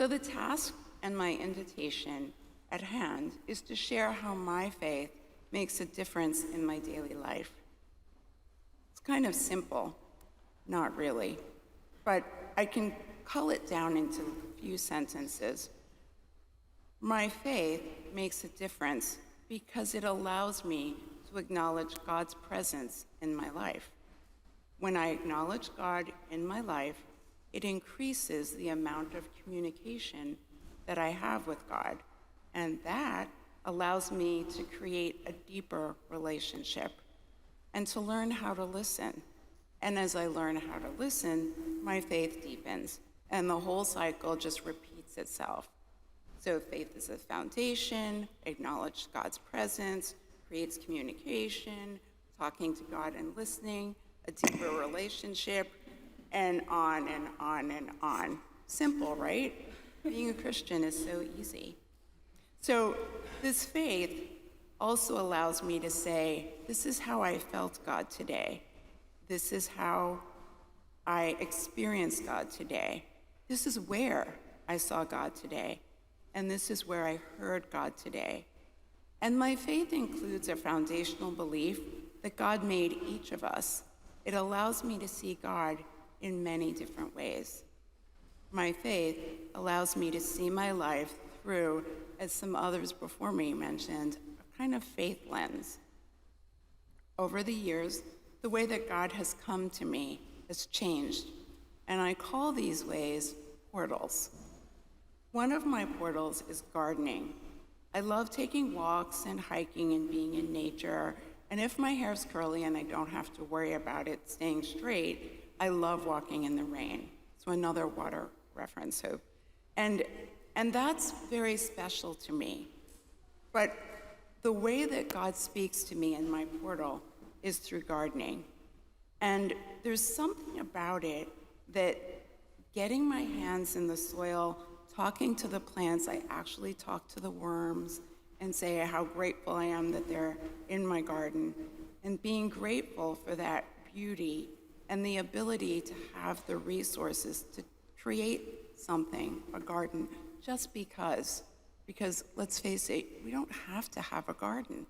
So the task and my invitation at hand is to share how my faith makes a difference in my daily life. It's kind of simple, not really, but I can cull it down into a few sentences. My faith makes a difference because it allows me to acknowledge God's presence in my life. When I acknowledge God in my life, it increases the amount of communication that I have with God, and that allows me to create a deeper relationship and to learn how to listen. And as I learn how to listen, my faith deepens, and the whole cycle just repeats itself. So faith is a foundation, acknowledge God's presence, creates communication, talking to God and listening, a deeper relationship, and on and on and on. Simple, right? Being a Christian is so easy. So this faith also allows me to say, this is how I felt God today. This is how I experienced God today. This is where I saw God today. And this is where I heard God today. And my faith includes a foundational belief that God made each of us. It allows me to see God in many different ways. My faith allows me to see my life through, as some others before me mentioned, a kind of faith lens. Over the years, the way that God has come to me has changed, and I call these ways portals. One of my portals is gardening. I love taking walks and hiking and being in nature, and if my hair's curly and I don't have to worry about it staying straight, I love walking in the rain. So another water reference. And that's very special to me. But the way that God speaks to me in my portal is through gardening. And there's something about it that getting my hands in the soil, talking to the plants, I actually talk to the worms and say how grateful I am that they're in my garden, and being grateful for that beauty and the ability to have the resources to create something, a garden, just because let's face it, we don't have to have a garden.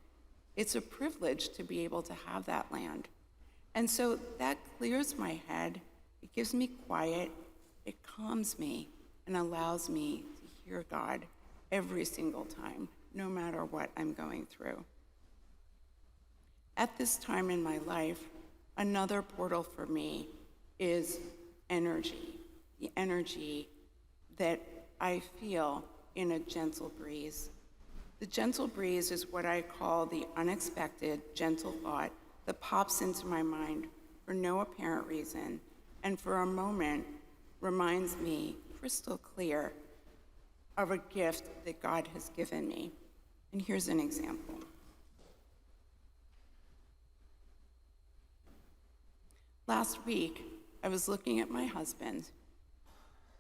It's a privilege to be able to have that land. And so that clears my head, it gives me quiet, it calms me, and allows me to hear God every single time, no matter what I'm going through. At this time in my life, another portal for me is energy, the energy that I feel in a gentle breeze. The gentle breeze is what I call the unexpected, gentle thought that pops into my mind for no apparent reason, and for a moment reminds me crystal clear of a gift that God has given me. And here's an example. Last week, I was looking at my husband,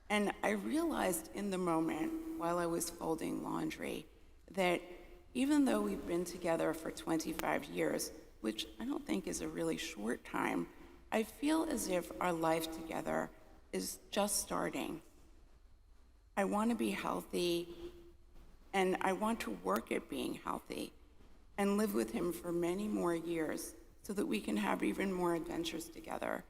and I realized in the moment while I was folding laundry that even though we've been together for 25 years, which I don't think is a really short time, I feel as if our life together is just starting. I want to be healthy, and I want to work at being healthy and live with him for many more years so that we can have even more adventures together.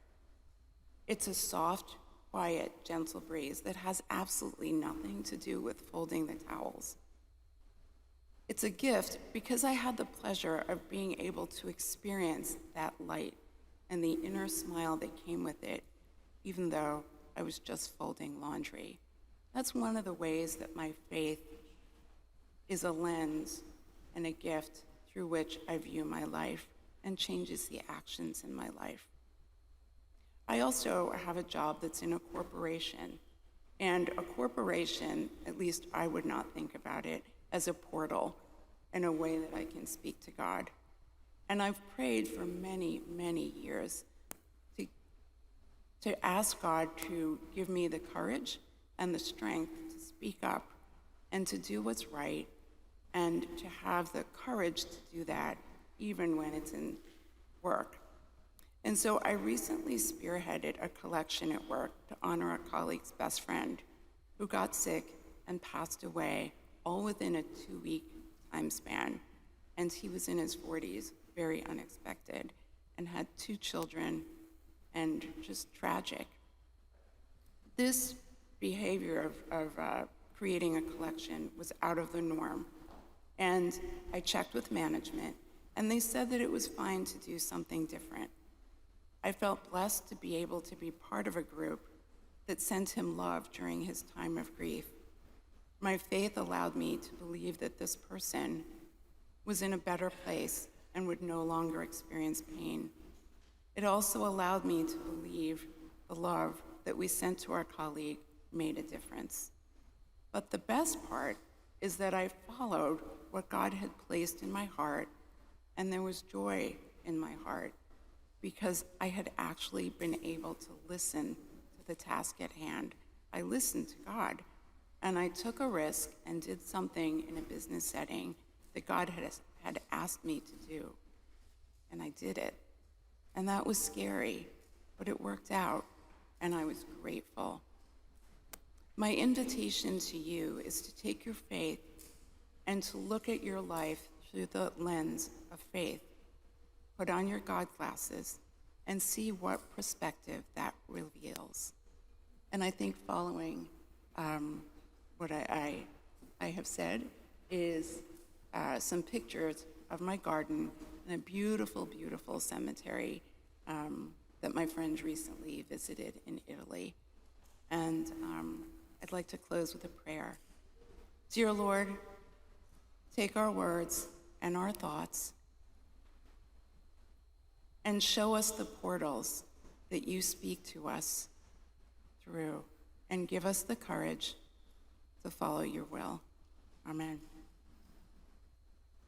It's a soft, quiet, gentle breeze that has absolutely nothing to do with folding the towels. It's a gift because I had the pleasure of being able to experience that light and the inner smile that came with it, even though I was just folding laundry. That's one of the ways that my faith is a lens and a gift through which I view my life and changes the actions in my life. I also have a job that's in a corporation, and a corporation, at least I would not think about it, as a portal in a way that I can speak to God. And I've prayed for many, many years to ask God to give me the courage and the strength to speak up and to do what's right, and to have the courage to do that even when it's in work. And so I recently spearheaded a collection at work to honor a colleague's best friend. who got sick and passed away all within a 2-week time span. And he was in his 40s, very unexpected, and had 2 children, and just tragic. This behavior of creating a collection was out of the norm. And I checked with management, and they said that it was fine to do something different. I felt blessed to be able to be part of a group that sent him love during his time of grief. My faith allowed me to believe that this person was in a better place and would no longer experience pain. It also allowed me to believe the love that we sent to our colleague made a difference. But the best part is that I followed what God had placed in my heart, and there was joy in my heart because I had actually been able to listen to the task at hand. I listened to God, and I took a risk and did something in a business setting that God had asked me to do, and I did it. And that was scary, but it worked out, and I was grateful. My invitation to you is to take your faith and to look at your life through the lens of faith. Put on your God glasses and see what perspective that reveals. And I think following what I have said is some pictures of my garden and a beautiful, beautiful cemetery that my friend recently visited in Italy. And I'd like to close with a prayer. Dear Lord, take our words and our thoughts and show us the portals that you speak to us through, and give us the courage to follow your will. Amen.